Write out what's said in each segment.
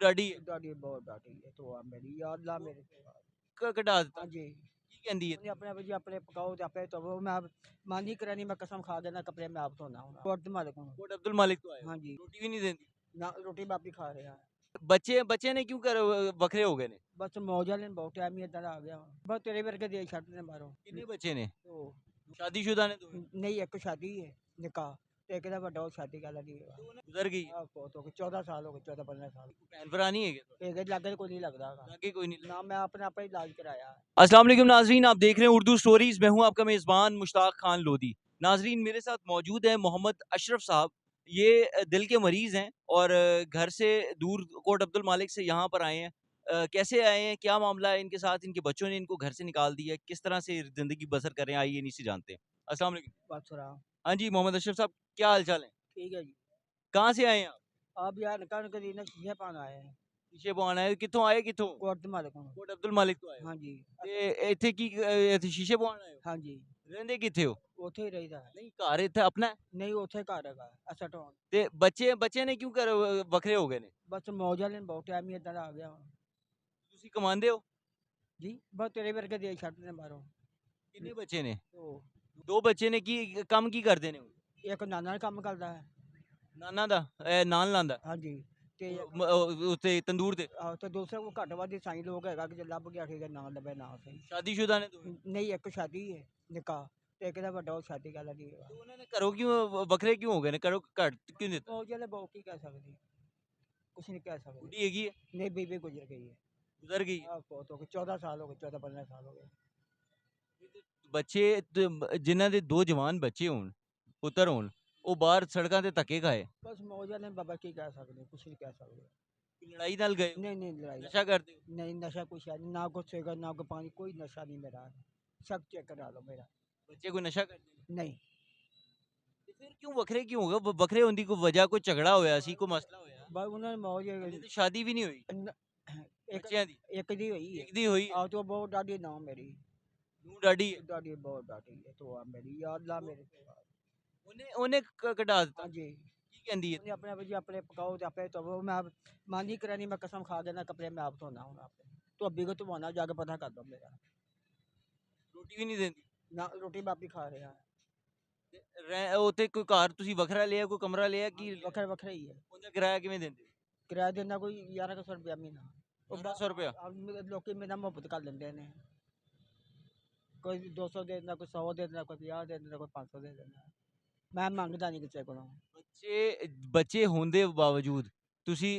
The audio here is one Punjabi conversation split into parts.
ਡਾਡੀ ਹੈ ਡਾਡੀ ਬਹੁਤ ਡਾਡੀ ਹੈ ਤੋ ਆ ਮੇਰੀ ਯਾਦ ਲਾ ਮੇਰੇ ਕਢਾ ਦਿੱਤਾ ਹਾਂਜੀ ਕੀ ਕਹਿੰਦੀ ਹੈ ਉਹਨੇ ਆਪਣੇ ਜੀ ਆਪਣੇ ਪਕਾਓ ਤੇ ਆਪੇ ਧੋਵੋ ਮੈਂ ਮਨ ਨਹੀਂ ਕਰਿਆ ਨਹੀਂ ਮੈਂ ਕਸਮ ਖਾ ਦੇਣਾ ਕੱਪੜੇ ਮੈਂ ਆਪ ਧੋਣਾ ਹੁਣ ਕੋਟ ਮਾਲਕ ਹੂੰ ਕੋਟ ਅਬਦੁਲ ਮਾਲਿਕ ਤੋਂ ਆਏ ਹੋ ਹਾਂਜੀ ਰੋਟੀ ਵੀ ਨਹੀਂ ਦਿੰਦੀ ਨਾ ਰੋਟੀ ਮੈਂ ਆਪ ਹੀ ਖਾ ਰਿਹਾ ਬੱਚੇ ਨੇ ਕਿਉਂ ਕਰ ਵੱਖਰੇ ਹੋ ਗਏ ਨੇ ਬਸ ਮੌਜ ਵਾਲੇ ਨੇ ਬਹੁਤ ਟਾਈਮ ਹੀ ਇਦਾਂ ਦਾ ਆ ਗਿਆ ਬਸ ਤੇਰੇ ਵਰਗੇ ਦੇ ਛੱਡਦੇ ਨੇ ਬਾਹਰੋਂ ਕਿੰਨੇ ਬੱਚੇ ਨੇ ਉਹ ਸ਼ਾਦੀशुदा ਨੇ ਦੋਵੇਂ ਨਹੀਂ ਇੱਕ ਸ਼ਾਦੀ ਹੈ ਨਿਕਾਹ ਤੇ ਇੱਕ ਦਾ ਵੱਡਾ ਉਹ ਸ਼ਾਦੀ ਕਰ ਲੱਗੀ ਗੁਜ਼ਰ ਗਈ ਆ ਬਹੁਤ ਹੋ ਗਏ 14 ਸਾਲ ਹੋ ਗਏ 14 15 ਸਾਲ ਭੈਣ ਭਰਾ ਨਹੀਂ ਹੈਗੇ ਤੁਹਾਡੇ? ਇਹ ਲੱਗੇ ਕੋਈ ਨਹੀਂ ਲੱਗਦਾ ਹੈਗਾ। लागे कोई नहीं ना मैं अपने आप ही इलाज कराया अस्सलाम वालेकुम नाजरीन, आप देख रहे हैं उर्दू स्टोरीज। मैं हूं आपका मेज़बान मुश्ताक खान लोधी। नाजरीन मेरे साथ मौजूद है मोहम्मद अशरफ साहब। ये दिल के मरीज़ हैं और घर से दूर कोट अब्दुल मालिक से यहाँ पर आए हैं। कैसे आए हैं, क्या मामला है इनके साथ, इनके बच्चों ने इनको घर से निकाल दिया, किस तरह से ज़िंदगी बसर कर रहे हैं, आइए इन्हीं से जानते हैं। अस्सलाम वालेकुम। बस रहा हाँ जी मोहम्मद अशरफ साहब, क्या हाल चाल है, ठीक है जी कहाँ से आए हैं आप? आप यार निकाल कर देना ये पाना आए हैं शीशे पवाना है, कितों आए, कितों? कोट मालिक हूँ कोट अब्दुल मालिक तो आए हो। हाँ जी ਤੇ ਇੱਥੇ ਕੀ ਇੱਥੇ ਸ਼ੀਸ਼ੇ ਪਵਾਉਣ ਆਏ ਹੋ? हाँ जी ਰਹਿੰਦੇ ਕਿੱਥੇ ਹੋ? ਉੱਥੇ ਹੀ ਰਹੀਦਾ ਹੈ ਨਹੀਂ ਘਰ ਇੱਥੇ ਆਪਣਾ ਹੈ? ਨਹੀਂ ਉੱਥੇ ਘਰ ਹੈਗਾ ਅਸਟ ਹੋਣ ਤੇ ਬੱਚੇ ਨੇ ਕਿਉਂ ਕਰ ਵੱਖਰੇ ਹੋ ਗਏ ਨੇ? ਬਸ ਮੌਜ ਵਾਲੇ ਨੇ ਬਹੁਤ ਟਾਈਮ ਹੀ ਇਦਾਂ ਦਾ ਆ ਗਿਆ ਤੁਸੀਂ ਕਮਾਉਂਦੇ ਹੋ? ਜੀ ਬਸ ਤੇਰੇ ਵਰਗੇ ਦੇ ਛੱਡਦੇ ਨੇ ਬਾਹਰੋਂ ਕਿੰਨੇ ਬੱਚੇ ਨੇ? ਉਹ ਦੋ ਬੱਚੇ ਨੇ, ਕੀ ਕੰਮ ਕੀ ਕਰਦੇ ਨੇ ਉਹ? ਇੱਕ ਨਾਨਾ ਦਾ ਕੰਮ ਕਰਦਾ ਹੈ ਨਾਨਾ ਦਾ ਨਾਨ ਲਾਂਦਾ ਹਾਂਜੀ ਤੇ ਉੱਤੇ ਤੰਦੂਰ ਤੇ? ਤੇ ਦੂਸਰਾ ਕੋਈ ਘੱਟ ਵੱਧ ਸਾਈ ਲੋਕ ਹੈਗਾ ਕਿ ਜੇ ਲੱਭ ਗਿਆ ਠੀਕ ਹੈ ਨਾ ਲੱਭੇ ਨਾ ਸਹੀ ਸ਼ਾਦੀशुदा ਨੇ ਦੋਵੇਂ? ਨਹੀਂ ਇੱਕ ਸ਼ਾਦੀ ਹੈ ਨਿਕਾਹ ਤੇ ਇੱਕ ਦਾ ਵੱਡਾ ਉਹ ਸ਼ਾਦੀ ਕਰ ਲੱਗੀ ਤੇ ਉਹਨਾਂ ਨੇ ਘਰੋਂ ਕਿਉਂ ਵੱਖਰੇ ਕਿਉਂ ਹੋ ਗਏ ਨੇ, ਘਰੋਂ ਘੱਟ ਕਿਉਂ ਦਿੱਤਾ? ਮੌਜ ਵਾਲੇ ਬਹੁਤ ਕੀ ਕਹਿ ਸਕਦੇ ਕੁਛ ਨਹੀਂ ਕਹਿ ਸਕਦੇ ਬੁੱਢੀ ਹੈਗੀ ਹੈ, ਨਹੀਂ ਬੀਬੀ ਗੁਜ਼ਰ ਗਈ ਹੈ ਗੁਜ਼ਰ ਗਈ ਹੈ। ਆ ਬਹੁਤ ਹੋ ਗਏ 14 ਸਾਲ ਹੋ ਗਏ 14 15 ਸਾਲ ਹੋ ਗਏ ਬੱਚੇ ਜਿਨ੍ਹਾਂ ਦੇ ਦੋ ਜਵਾਨ ਬੱਚੇ ਹੋਣ, ਪੁੱਤਰ ਹੋਣ, ਉਹ ਬਾਹਰ ਸੜਕਾਂ ਤੇ ਧੱਕੇ ਖਾਏ, ਬਸ ਮੌਜ ਵਾਲੇ ਨੇ ਬਾਬਾ ਕੀ ਕਹਿ ਸਕਦੇ ਕੁਛ ਨਹੀਂ ਕਹਿ ਸਕਦੇ ਲੜਾਈ ਨਾਲ ਗਏ ਹੋ? ਨਹੀਂ ਨਹੀਂ ਲੜਾਈ ਨਸ਼ਾ ਕਰਦੇ ਹੋ? ਨਹੀਂ ਨਸ਼ਾ ਕੁਛ ਹੈ ਨਹੀਂ ਨਾ ਕੁਛ ਹੋਏਗਾ ਨਾ ਕੋਈ ਪਾਣੀ ਕੋਈ ਨਸ਼ਾ ਨਹੀਂ ਮੇਰਾ ਸਭ ਚੈੱਕ ਕਰਾ ਲਓ ਮੇਰਾ ਬੱਚੇ ਕੋਈ ਨਸ਼ਾ ਕਰਦੇ ਨੇ? ਨਹੀਂ ਤੇ ਫਿਰ ਕਿਉਂ ਵੱਖਰੇ ਕਿਉਂ ਹੋ ਗਏ? ਵੱਖਰੇ ਹੋਣ ਦੀ ਕੋਈ ਵਜ੍ਹਾ, ਕੋਈ ਝਗੜਾ ਹੋਇਆ ਸੀ, ਕੋਈ ਮਸਲਾ ਹੋਇਆ? ਬਸ ਉਹਨਾਂ ਨੇ ਮੌਜ ਹਜੇ ਤੇ ਸ਼ਾਦੀ ਵੀ ਨਹੀਂ ਹੋਈ ਇੱਕ ਬੱਚਿਆਂ ਦੀ? ਇੱਕ ਦੀ ਹੋਈ ਹੈ ਇੱਕ ਦੀ ਹੋਈ? ਆ ਤੋਂ ਬਹੁਤ ਡਾਡੀ ਨਾ ਮੇਰੀ ਨੂੰ ਡਾਡੀ ਹੈ? ਡਾਡੀ ਬਹੁਤ ਡਾਡੀ ਹੈ ਤੋ ਆ ਮੇਰੀ ਯਾਦ ਲਾ ਮੇਰੇ ਉਹਨੇ ਕਢਾ ਦਿੱਤਾ? ਹਾਂਜੀ ਕੀ ਕਹਿੰਦੀ ਹੈ? ਉਹਨੇ ਆਪਣੇ ਜੀ ਆਪਣੇ ਪਕਾਓ ਤੇ ਆਪੇ ਧੋਵੋ ਮੈਂ ਮਨ ਨਹੀਂ ਕਰਿਆ ਨਹੀਂ ਮੈਂ ਕਸਮ ਖਾ ਦੇਣਾ ਕੱਪੜੇ ਮੈਂ ਆਪ ਧੋਣਾ ਹੁਣ ਆਪੇ ਤੋ ਅੱਬੀ ਕੋ ਧਵਾਣਾ ਜਾ ਕੇ ਪਤਾ ਕਰ ਦੋ ਮੇਰਾ ਰੋਟੀ ਵੀ ਨਹੀਂ ਦਿੰਦੀ? ਨਾ ਰੋਟੀ ਮੈਂ ਆਪ ਹੀ ਖਾ ਰਿਹਾ ਉੱਥੇ ਕੋਈ ਘਰ ਤੁਸੀਂ ਵੱਖਰਾ ਲਿਆ, ਕੋਈ ਕਮਰਾ ਲਿਆ, ਕੀ ਵੱਖਰਾ ਵੱਖਰਾ ਹੀ ਹੈ ਉਹਦਾ ਕਿਰਾਇਆ ਕਿਵੇਂ ਦਿੰਦੇ? ਕਿਰਾਇਆ ਦੇਣਾ ਕੋਈ 1100 ਰੁਪਇਆ ਮਹੀਨਾ 1100 ਰੁਪਇਆ? ਲੋਕੀ ਮੇਰੇ ਨਾਲ ਮੁਹੱਬਤ ਕਰ ਲੈਂਦੇ ਨੇ ਕੋਈ 200 ਦੇ ਦਿੰਦਾ ਕੋਈ 100 ਦੇ ਦਿੰਦਾ ਕੋਈ 50 ਦੇ ਦਿੰਦਾ ਕੋਈ 500 ਦੇ ਦਿੰਦਾ ਮੈਂ ਮੰਗਦਾ ਨਹੀਂ ਕਿਸੇ ਕੋਲੋਂ ਬੱਚੇ ਹੋਣ ਦੇ ਬਾਵਜੂਦ ਤੁਸੀਂ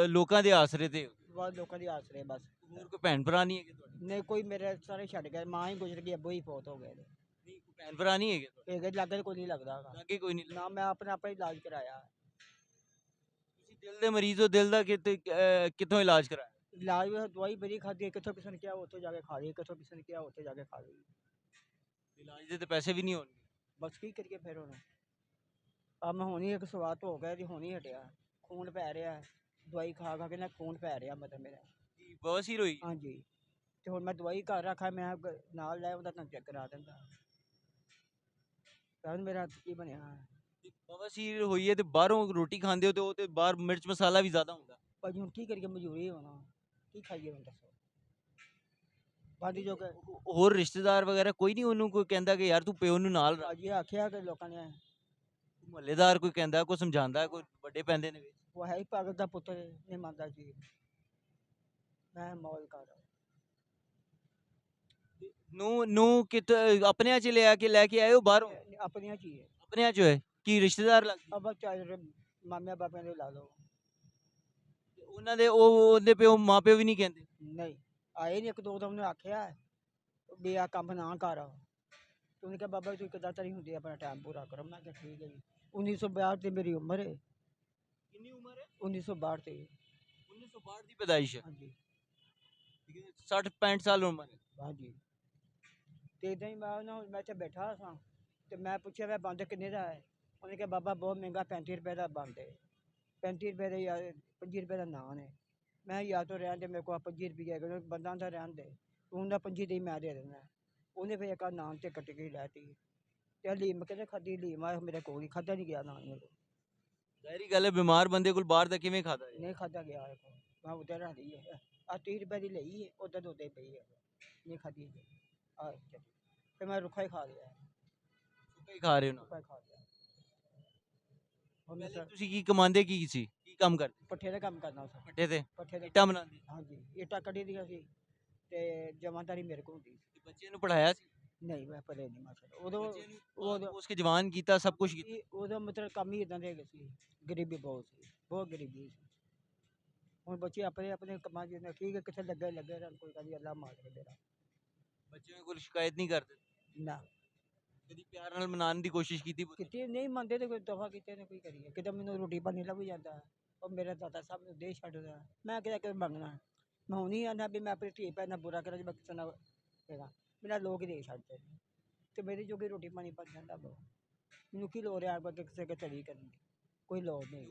ਲੋਕਾਂ ਦੇ ਆਸਰੇ ਤੇ ਹੋ? ਬਹੁਤ ਲੋਕਾਂ ਦੀ ਆਸਰੇ ਬਸ ਹੋਰ ਕੋਈ ਭੈਣ ਭਰਾ ਨਹੀਂ ਹੈਗੇ ਤੁਹਾਡੇ? ਨਹੀਂ ਕੋਈ ਮੇਰੇ ਸਾਰੇ ਛੱਡ ਗਏ ਮਾਂ ਹੀ ਗੁਜ਼ਰ ਗਈ ਅੱਬੂ ਹੀ ਫੌਤ ਹੋ ਗਏ ਨੇ ਨਹੀਂ ਕੋਈ ਭੈਣ ਭਰਾ ਨਹੀਂ ਹੈਗੇ ਤੁਹਾਡੇ? ਇਹ ਲੱਗੇ ਕੋਈ ਨਹੀਂ ਲੱਗਦਾ ਹੈਗਾ। ਲਾਗੇ ਕੋਈ ਨਹੀਂ? ਨਾ ਮੈਂ ਆਪਣੇ ਆਪ ਹੀ ਇਲਾਜ ਕਰਾਇਆ ਤੁਸੀਂ ਦਿਲ ਦੇ ਮਰੀਜ਼ ਹੋ, ਦਿਲ ਦਾ ਕਿੱਥੋਂ ਇਲਾਜ ਕਰਾਇਆ? ਇਲਾਜ ਵਿੱਚ ਦਵਾਈ ਬੜੀ ਖਾਦੀ ਕਿੱਥੋਂ ਕਿਸੇ ਨੇ ਕਿਹਾ ਉੱਥੇ ਜਾ ਕੇ ਖਾ ਲਈ ਕਿੱਥੋਂ ਕਿਸੇ ਨੇ ਕਿਹਾ ਉੱਥੇ ਜਾ ਕੇ ਖਾ ਲਈ ਇਲਾਜ ਦੇ ਤੇ ਪੈਸੇ ਵੀ ਨਹੀਂ ਹੋਣਗੇ। ਬਸ ਕੀ ਕਰੀਏ ਫਿਰ ਹੁਣ ਆ ਮੈਂ ਹੁਣੀ ਇੱਕ ਸਵਾਦ ਹੋ ਗਿਆ ਜੀ ਹੁਣੀ ਹਟਿਆ ਖੂਨ ਪੈ ਰਿਹਾ ਦਵਾਈ ਖਾ ਖਾ ਕੇ ਨਾ ਖੂਨ ਪੈ ਰਿਹਾ ਮਤਲਬ ਮੇਰਾ ਕੀ ਬਵਾਸੀਰ ਹੋਈ? ਹਾਂਜੀ ਤੇ ਹੁਣ ਮੈਂ ਦਵਾਈ ਘਰ ਰੱਖਾ ਮੈਂ ਨਾਲ ਲੈ ਉਹਦਾ ਤੁਹਾਨੂੰ ਚੈੱਕ ਕਰਾ ਦਿੰਦਾ ਤਾਂ ਮੇਰਾ ਕੀ ਬਣਿਆ ਬਵਾਸੀਰ ਹੋਈ ਹੈ ਤੇ ਬਾਹਰੋਂ ਰੋਟੀ ਖਾਂਦੇ ਹੋ ਤੇ ਉਹ ਤੇ ਬਾਹਰ ਮਿਰਚ ਮਸਾਲਾ ਵੀ ਜ਼ਿਆਦਾ ਹੁੰਦਾ। ਭਾਜੀ ਹੁਣ ਕੀ ਕਰੀਏ ਮਜ਼ਦੂਰੀ ਹੋਣਾ ਕੀ ਖਾਈਏ ਹੁਣ ਦੱਸੋ ਬਾਦੀ ਜੋ ਕਿ ਹੋਰ ਰਿਸ਼ਤੇਦਾਰ ਵਗੈਰਾ ਕੋਈ ਨਹੀਂ ਉਹਨੂੰ ਕੋਈ ਕਹਿੰਦਾ ਕਿ ਯਾਰ ਤੂੰ ਪਿਓ ਨੂੰ ਨਾਲ ਰੱਖ? ਭਾਜੀ ਆਖਿਆ ਕਿ ਲੋਕਾਂ ਨੇ ਮੁਹੱਲੇਦਾਰ ਕੋਈ ਕਹਿੰਦਾ, ਕੋਈ ਸਮਝਾਉਂਦਾ, ਕੋਈ ਵੱਡੇ ਪੈਂਦੇ ਨੇ ਵਿੱਚ? ਉਹ ਹੈ ਹੀ ਪਾਗਲ ਦਾ ਪੁੱਤਰ ਨਹੀਂ ਮੰਨਦਾ ਜੀ ਮੈਂ ਮੌਜ ਕਰ ਰਿਹਾ ਨੂੰ ਆਪਣਿਆਂ ਚ ਲੈ ਕੇ ਆਏ ਹੋ ਬਾਹਰੋਂ? ਆਪਣੀਆਂ ਚੀਜ਼ ਆਪਣਿਆਂ ਚ ਹੈ ਕੀ ਰਿਸ਼ਤੇਦਾਰ ਲੱਗ ਅਬ ਚਾਹੇ ਮਾਮਿਆਂ ਬਾਪਿਆਂ ਦੇ ਲਾ ਲਓ ਉਹਨਾਂ ਦੇ ਉਹਦੇ ਪਿਓ ਮਾਂ ਪਿਓ ਵੀ ਨਹੀਂ ਕਹਿੰਦੇ? ਨਹੀਂ ਆਏ ਨਹੀਂ ਇੱਕ ਦੋ ਦਮ ਨੇ ਆਖਿਆ ਵੀ ਆ ਕੰਮ ਨਾ ਕਰ ਤੂੰ ਕਿਹਾ ਬਾਬਾ ਤੂੰ ਕਿੱਦਾਂ ਤਰੀ ਹੁੰਦੀ ਆਪਣਾ ਟਾਈਮ ਪੂਰਾ ਕਰੋ ਮੈਂ ਕਿਹਾ ਠੀਕ ਹੈ ਜੀ 1962 ਤੇ ਮੇਰੀ ਉਮਰ ਹੈ ਕਿੰਨੀ ਉਮਰ ਹੈ? 1962 ਤੇ 1962 ਦੀ ਪੈਦਾਇਸ਼ ਹੈ, ਹਾਂਜੀ 60 65 ਸਾਲ ਉਮਰ ਹੈ। ਹਾਂਜੀ ਤੇ ਇਦਾਂ ਹੀ ਮੈਂ ਇੱਥੇ ਬੈਠਾ ਸਾਂ ਤੇ ਮੈਂ ਪੁੱਛਿਆ ਮੈਂ ਬੰਦ ਕਿੰਨੇ ਦਾ ਹੈ ਉਹਨੇ ਕਿਹਾ ਬਾਬਾ ਬਹੁਤ ਮਹਿੰਗਾ 35 ਰੁਪਏ ਦਾ ਬੰਦ ਹੈ 35 ਰੁਪਏ ਦਾ ਯਾਰ 25 ਰੁਪਏ ਦਾ ਨਾਨ ਹੈ ਮੈਂ ਯਾਰ ਤੋਂ ਰਹਿਣ ਦੇ ਮੇਰੇ ਕੋਲ 25 ਰੁਪਏ ਹੈਗੇ ਬੰਦਾ ਦਾ ਰਹਿਣ ਦੇ ਤੂੰ ਦਾ 25 ਦੇ ਮੈਂ ਦੇ ਦਿੰਦਾ ਉਹਨੇ ਫਿਰ ਇੱਕ ਨਾਨ ਤੇ ਕੱਟ ਕੇ ਲੈਤੀ ਤੇ ਲੀਮ ਕਹਿੰਦੇ ਖਾਦੀ ਲੀਮ ਆ ਮੇਰੇ ਕੋਲ ਹੀ ਖਾਧਾ ਨਹੀਂ ਗਿਆ ਨਾਨ ਮੇਰੇ ਜ਼ਾਹਿਰੀ ਗੱਲ ਹੈ ਬਿਮਾਰ ਬੰਦੇ ਕੋਲ ਬਾਹਰ ਦਾ ਕਿਵੇਂ ਖਾਦਾ ਹੈ। ਨਹੀਂ ਖਾਧਾ ਗਿਆ ਇਹ ਕੋਲ ਮੈਂ ਉਧਰ ਰੱਖ ਲਈ ਹੈ ਆ 30 ਰੁਪਏ ਦੀ ਲਈ ਹੈ ਉਧਰ ਤੋਂ ਉੱਤੇ ਪਈ ਹੈ ਨਹੀਂ ਖਾਧੀ ਆ ਤੇ ਮੈਂ ਰੁੱਖਾ ਹੀ ਖਾ ਲਿਆ ਸੁੱਕਾ ਹੀ ਖਾ ਰਹੇ ਹੋ ਨਾ। ਰੁੱਖਾ ਹੀ ਖਾ ਲਿਆ ਹੁਣ ਮੈਂ ਪਹਿਲੇ ਤੁਸੀਂ ਕੀ ਕਮਾਉਂਦੇ ਕੀ ਸੀ, ਕੀ ਕੰਮ ਕਰਦੇ? ਪੱਠੇ ਦਾ ਕੰਮ ਕਰਨਾ ਸੀ ਪੱਠੇ ਤੇ ਪੱਠੇ ਦੇ ਇੱਟਾਂ ਬਣਾਉਂਦੇ ਹਾਂਜੀ ਇੱਟਾਂ ਕੱਢੀ ਦੀਆਂ ਸੀ ਤੇ ਜਮਾਂਦਾਰੀ ਮੇਰੇ ਕੋਲ ਹੁੰਦੀ ਸੀ ਤੇ ਬੱਚੇ ਨੂੰ ਪੜਾਇਆ ਸੀ? ਨਹੀਂ ਮੈਂ ਪੜ੍ਹੇ ਨਹੀਂ ਮਾਸ਼ਾ ਉਦੋਂ ਬੱਚੇ ਨੂੰ ਉਦੋਂ ਉਸ ਕੇ ਜਵਾਨ ਕੀਤਾ ਸਭ ਕੁਝ ਕੀਤਾ। ਉਹਦਾ ਮਤਲਬ ਕੰਮ ਹੀ ਇਦਾਂ ਦੇ ਹੈਗੇ ਸੀ ਗਰੀਬੀ ਬਹੁਤ ਗਰੀਬੀ ਸੀ ਹੁਣ ਬੱਚੇ ਆਪਣੇ ਆਪਣੇ ਕੰਮਾਂ ਜਿਹਨੇ ਠੀਕ ਹੈ ਕਿੱਥੇ ਲੱਗੇ ਰਹਿਣ ਕੋਈ ਕਦੀ ਅੱਲਾ ਮਾਰ ਕੇ ਦੇਣਾ ਬੱਚਿਆਂ ਕੋਲ ਸ਼ਿਕਾਇਤ ਨਹੀਂ ਕਰਦੇ? ਨਾ ਕਦੀ ਪਿਆਰ ਨਾਲ ਮਨਾਉਣ ਦੀ ਕੋਸ਼ਿਸ਼ ਕੀਤੀ? ਕਿਤੇ ਨਹੀਂ ਮੰਨਦੇ ਤੇ ਕੋਈ ਦਫਾ ਕਿਤੇ ਨੇ ਕੋਈ ਕਰੀਏ ਕਿਤੇ ਮੈਨੂੰ ਰੋਟੀ ਪਾਣੀ ਲੱਭ ਜਾਂਦਾ ਉਹ ਮੇਰੇ ਦਾਦਾ ਸਾਹਿਬ ਨੂੰ ਦੇ ਛੱਡਦਾ ਮੈਂ ਕਿਤੇ ਮੰਗਣਾ ਮੈਂ ਹੁਣੀ ਆਣਾ ਵੀ ਮੈਂ ਆਪਣੀ ਧੀ ਭੈਣ ਨਾਲ ਬੁਰਾ ਕਰਾਂ ਜੇ ਮੈਂ ਕਿਸੇ ਨਾਲ ਹੈਗਾ ਮੇਰਾ ਲੋਕ ਹੀ ਦੇ ਛੱਡਦੇ ਨੇ ਤੇ ਮੇਰੀ ਜੋਗੀ ਰੋਟੀ ਪਾਣੀ ਬਣ ਜਾਂਦਾ ਬਹੁਤ ਮੈਨੂੰ ਕੀ ਲੋੜ ਹੈ ਕਿ ਕਿਸੇ ਕੇ ਚੜੀ ਕਰਨ ਦੀ ਕੋਈ ਲੋੜ ਨਹੀਂ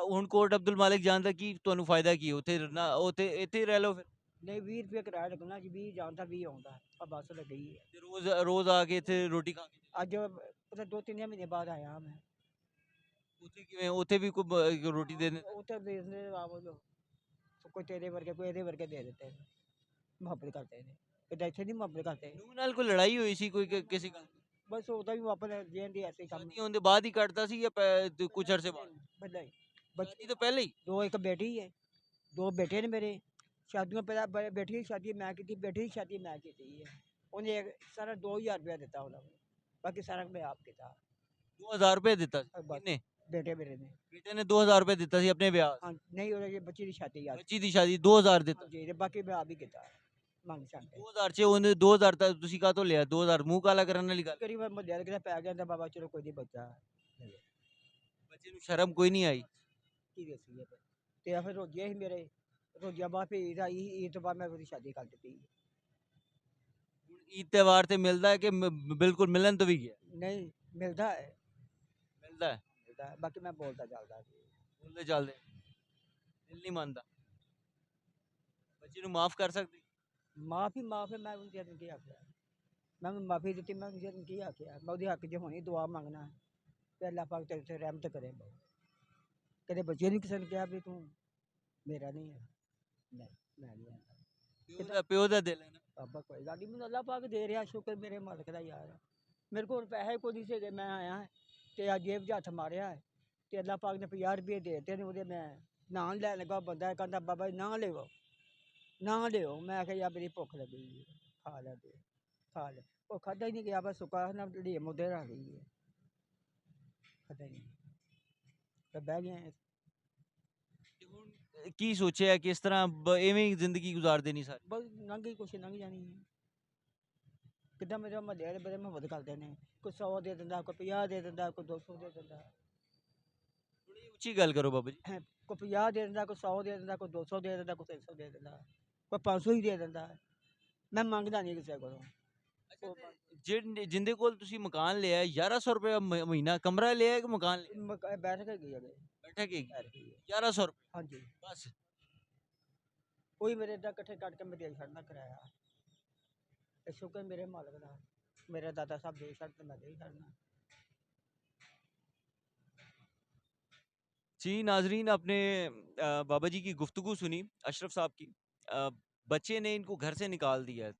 ਹੁਣ ਕੋਟ ਅਬਦੁਲ ਮਾਲਿਕ ਜਾਣ ਦਾ ਕੀ ਤੁਹਾਨੂੰ ਫਾਇਦਾ ਕੀ ਉੱਥੇ ਰਹਿਣਾ, ਉੱਥੇ ਇੱਥੇ ਹੀ ਰਹਿ ਲਓ ਫਿਰ। ਨਹੀਂ 20 ਰੁਪਏ ਕਿਰਾਇਆ ਲੱਗਣਾ ਜੀ 20 ਜਾਂਦਾ 20 ਆਉਂਦਾ ਆ ਬੱਸ ਲੱਗੀ ਹੈ ਤੇ ਰੋਜ਼ ਰੋਜ਼ ਆ ਕੇ ਇੱਥੇ ਰੋਟੀ ਖਾ ਕੇ ਅੱਜ ਪਤਾ 2-3 ਮਹੀਨੇ ਬਾਅਦ ਆਇਆ ਮੈਂ ਉੱਥੇ ਕਿਵੇਂ, ਉੱਥੇ ਵੀ ਕੋਈ ਰੋਟੀ ਦੇ ਉੱਥੇ ਦੇ ਦਿੰਦੇ ਆਪ ਲੋ ਕੋਈ ਤੇਰੇ ਵਰਗੇ ਕੋਈ ਇਹਦੇ ਵਰਗੇ ਦੇ ਦਿੱਤੇ ਨੇ ਮੁਹੱਬਤ ਕਰਦੇ ਨੇ ਕਿਤੇ ਇੱਥੇ ਨਹੀਂ ਮੁਹੱਬਤ ਕਰਦੇ ਨੂੰਹ ਨਾਲ ਕੋਈ ਲੜਾਈ ਹੋਈ ਸੀ ਕੋਈ ਕਿਸੇ ਗੱਲ ਦੀ? ਬਸ ਉਹਦਾ ਵੀ ਆਪਣੇ ਜੇਨ ਦੀ ਐਸੇ ਕੰਮ ਸ਼ਾਦੀ ਹੋਣ ਦੇ ਬਾਅਦ ਹੀ ਕੱਟਦਾ ਸੀ ਜਾਂ ਕੁਝ ਅਰਸੇ ਬਾਅਦ? ਬੱਲਾ ਹੀ ਸ਼ਾਦੀ ਤੋਂ ਪਹਿਲੇ ਹੀ? ਦੋ ਇੱਕ ਬੇਟੀ ਹੈ ਦੋ ਬੇਟੇ ਨੇ ਮੇਰੇ ਸ਼ਾਦੀਆਂ ਪਹਿਲਾਂ ਬੇਟੀ ਦੀ ਸ਼ਾਦੀ ਮੈਂ ਕੀਤੀ ਬੇਟੀ ਦੀ ਸ਼ਾਦੀ ਮੈਂ ਕੀਤੀ ਹੈ ਉਹਨੇ ਸਾਰਾ 2000 ਰੁਪਇਆ ਦਿੱਤਾ ਉਹਨਾਂ ਨੂੰ ਬਾਕੀ ਸਾਰਾ ਮੈਂ ਆਪ ਕੀਤਾ 2000 ਰੁਪਏ ਦਿੱਤਾ ਸੀ? ਬਸ। ਕਿੰਨੇ? ਬੇਟੇ ਮੇਰੇ ਨੇ ਬੇਟੇ ਨੇ 2000 ਰੁਪਏ ਦਿੱਤਾ ਸੀ ਆਪਣੇ ਵਿਆਹ? ਹਾਂ ਨਹੀਂ ਉਹਦੇ ਬੱਚੀ ਦੀ ਸ਼ਾਦੀ ਯਾਦ ਬੱਚੀ ਦੀ ਸ਼ਾਦੀ 2000 ਦਿੱਤਾ? ਜੀ ਤੇ ਬਾਕੀ ਮੈਂ ਆਪ ਹੀ ਕੀਤਾ ਮੰਗ ਸੰਗ 2000 ਚ ਉਹਨੇ 2000 ਤਾਂ ਤੁਸੀਂ ਕਾਹਤੋਂ ਲਿਆ? 2000 ਮੂੰਹ ਕਾਲਾ ਕਰਨ ਵਾਲੀ ਗੱਲ। ਕਰੀਬ ਮੁੰਡਿਆਂ ਦੇ ਕਿਤੇ ਪੈ ਗਿਆ ਤਾਂ ਬਾਬਾ ਚਲੋ ਕੋਈ ਨਹੀਂ ਬੱਚਾ ਬੱਚੇ ਨੂੰ ਸ਼ਰਮ ਕੋਈ ਨਹੀਂ ਆਈ? ਕੀ ਦੱਸੀਏ ਫਿਰ ਤੇ ਆ ਫਿਰ ਰੋਜੀਆਂ ਸੀ ਮੇਰੇ ਰੋਜੀਆਂ ਬਾਅਦ ਫਿਰ ਈਦ ਆਈ ਈਦ ਤੋਂ ਬਾਅਦ ਮੈਂ ਉਹਦੀ ਸ਼ਾਦੀ ਕਰ ਦਿੱਤੀ ਹੁਣ ਈਦ ਤਿਉਹਾਰ ਤੇ ਮਿਲਦਾ ਹੈ ਕਿ ਬਿਲਕੁਲ ਮਿਲਣ ਤੋਂ ਵੀ ਗਿਆ? ਨਹੀਂ ਮਿਲਦਾ ਹੈ ਮਿਲਦਾ ਹੈ ਬਾਕੀ ਮੈਂ ਬੋਲਦਾ ਚੱਲਦਾ ਬੋਲਦੇ ਚੱਲਦੇ ਦਿਲ ਨਹੀਂ ਮੰਨਦਾ। ਬੱਚੇ ਨੂੰ ਮਾਫ ਕਰ ਸਕਦੇ? ਮਾਫੀ ਮੈਂ ਉਹਦੇ ਨੂੰ ਕੀ ਆਖਿਆ ਮੈਂ ਉਹਨੂੰ ਮਾਫੀ ਦਿੱਤੀ ਮੈਂ ਉਹਦੇ ਨੂੰ ਕੀ ਆਖਿਆ ਮੈਂ ਉਹਦੇ ਹੱਕ 'ਚ ਹੋਣੀ ਦੁਆ ਮੰਗਣਾ ਤੇ ਅੱਲਾਹ ਪਾਕ ਤੇਰੇ ਤੇ ਰਹਿਮਤ ਕਰੇ ਕਦੇ ਬੱਚੇ ਨਹੀਂ ਕਿਸੇ ਨੇ ਕਿਹਾ ਵੀ ਤੂੰ ਮੇਰਾ ਨਹੀਂ ਹੈ ਨਹੀਂ ਮੈਂ ਨਹੀਂ ਆਂਦਾ ਪਿਓ ਦਾ ਦਿਲ ਹੈ ਨਾ। ਬਾਬਾ ਕੋਈ ਗੱਲ ਨਹੀਂ ਮੈਨੂੰ ਅੱਲਾਹ ਪਾਕ ਦੇ ਰਿਹਾ ਸ਼ੁਕਰ ਮੇਰੇ ਮਾਲਕ ਦਾ ਯਾਰ ਮੇਰੇ ਕੋਲ ਪੈਸੇ ਕੋਈ ਨਹੀਂ ਸੀਗੇ ਮੈਂ ਆਇਆ ਤੇ ਆ ਜੇਬ 'ਚ ਹੱਥ ਮਾਰਿਆ ਤੇ ਅੱਲਾਹ ਪਾਕ ਨੇ 50 ਰੁਪਏ ਦੇ ਦਿੱਤੇ ਨੇ ਉਹਦੇ ਮੈਂ ਨਾਂ ਲੈਣ ਲੱਗਾ ਬੰਦਾ ਕਹਿੰਦਾ ਬਾਬਾ ਜੀ ਨਾ ਲਿਓ ਮੈਂ ਕਿਹਾ ਯਾਰ ਮੇਰੀ ਭੁੱਖ ਲੱਗੀ ਹੈ ਖਾ ਲੈ ਉਹ ਖਾਧਾ ਹੀ ਨਹੀਂ ਗਿਆ ਬਸ ਸੁੱਕਾ ਨਾ ਢੇਰ ਮੁੱਦੇ ਰੱਖ ਗਈ ਹੈ ਖਾਧਾ ਹੀ ਨਹੀਂ ਤੇ ਬਹਿ ਗਏ ਤੇ ਹੁਣ ਕੀ ਸੋਚਿਆ ਕਿਸ ਤਰ੍ਹਾਂ ਐਵੇਂ ਹੀ ਜ਼ਿੰਦਗੀ ਗੁਜ਼ਾਰ ਦੇਣੀ ਸਾਰੀ? ਬਸ ਲੰਘ ਜਾਣੀ ਹੈ ਕਿੱਦਾਂ ਮੇਰੇ ਮਹੱਲੇ ਵਾਲੇ ਬੜੇ ਮੁਹੱਬਤ ਕਰਦੇ ਨੇ ਕੋਈ 100 ਦੇ ਦਿੰਦਾ ਕੋਈ 50 ਦੇ ਦਿੰਦਾ ਕੋਈ 200 ਦੇ ਦਿੰਦਾ ਥੋੜੀ ਉੱਚੀ ਗੱਲ ਕਰੋ ਬਾਬਾ ਜੀ। ਕੋਈ 50 ਦੇ ਦਿੰਦਾ ਕੋਈ 100 ਦੇ ਦਿੰਦਾ ਕੋਈ 200 ਦੇ ਦਿੰਦਾ ਕੋਈ 300 ਦੇ ਦਿੰਦਾ ਕੋਈ 500 ਹੀ ਦੇ ਦਿੰਦਾ ਮੈਂ ਮੰਗਦਾ ਨਹੀਂ ਕਿਸੇ ਕੋਲੋਂ ਜਿੰਦੇ ਕੋਲ ਤੁਸੀਂ ਮਕਾਨ ਲਿਆ 1100 ਰੁਪਏ ਮਹੀਨਾ ਕਮਰਾ ਲਿਆ ਕਿ ਮਕਾਨ ਲਿਆ? ਬੈਠ ਕੇ ਗਈ ਅਗੇ ਬੈਠਕ ਹੈਗੀ ਬੈਠ ਗਈ 1100 ਰੁਪਏ ਹਾਂਜੀ ਬਸ? ਕੋਈ ਮੇਰੇ ਏਦਾਂ ਇਕੱਠੇ ਕੱਟ ਕੇ ਮੈਂ ਦੇ ਛੱਡਣਾ ਕਰਾਇਆ ਇਹ ਸ਼ੁਕਰ ਮੇਰੇ ਮਾਲਕ ਦਾ ਮੇਰੇ ਦਾਦਾ ਸਾਹਿਬ ਦੇ ਛੱਡ ਤੇ ਮੈਂ ਦੇ ਛੱਡਣਾ जी नाजरीन आपने बाबा जी की गुफ्तगू सुनी अशरफ साहब की। बच्चे ने इनको घर से निकाल दिया है।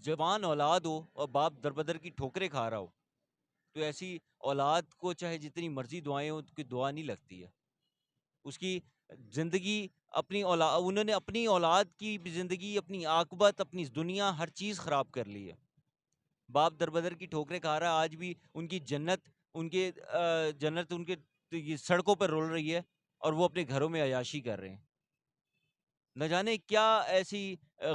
जवान औलाद हो और बाप दरबदर की ठोकरें खा रहा हो तो ऐसी औलाद को चाहे जितनी मर्जी दुआएं हो उसकी दुआ नहीं लगती है। उसकी ज़िंदगी अपनी औलाद उन्होंने अपनी औलाद की ज़िंदगी अपनी आकबत अपनी दुनिया हर चीज़ ख़राब कर ली है। बाप दरबदर की ठोकरें खा रहा है आज भी उनकी जन्नत उनके तो ये सड़कों पर रोल रही है और वो अपने घरों में अयाशी कर रहे हैं। न जाने क्या ऐसी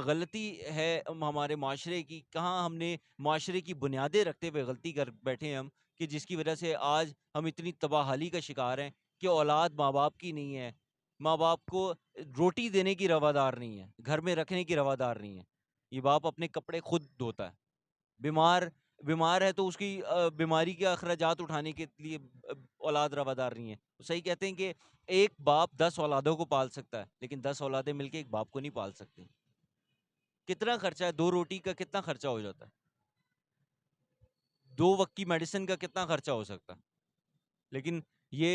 गलती है हमारे माशरे की, कहाँ हमने माशरे की बुनियादें रखते हुए गलती कर बैठे हम कि जिसकी वजह से आज हम इतनी तबाहाली का शिकार हैं कि औलाद माँ बाप की नहीं है, माँ बाप को रोटी देने की रवादार नहीं है, घर में रखने की रवादार नहीं है। ये बाप अपने कपड़े खुद धोता है। बीमार है तो उसकी बीमारी के अखराजात उठाने के लिए औलाद रवादार नहीं है। तो सही कहते हैं कि एक बाप 10 औलादों को पाल सकता है लेकिन 10 औलादें मिलकर एक बाप को नहीं पाल सकती। कितना खर्चा है, 2 रोटी का कितना खर्चा हो जाता है, 2 वक्त की मेडिसिन का कितना खर्चा हो सकता है। लेकिन ये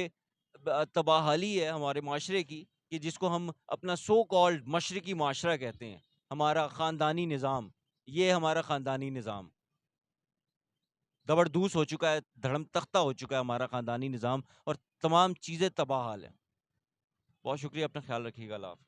تباہ حالی ہے ہمارے معاشرے کی کہ جس کو ہم اپنا سو کالڈ مشرقی معاشرہ کہتے ہیں، ہمارا خاندانی نظام، یہ ہمارا خاندانی نظام زبردوس ہو چکا ہے، دھڑم تختہ ہو چکا ہے ہمارا خاندانی نظام، اور تمام چیزیں تباہ حال ہیں۔ بہت شکریہ، اپنا خیال رکھیے گا، اللہ حافظ۔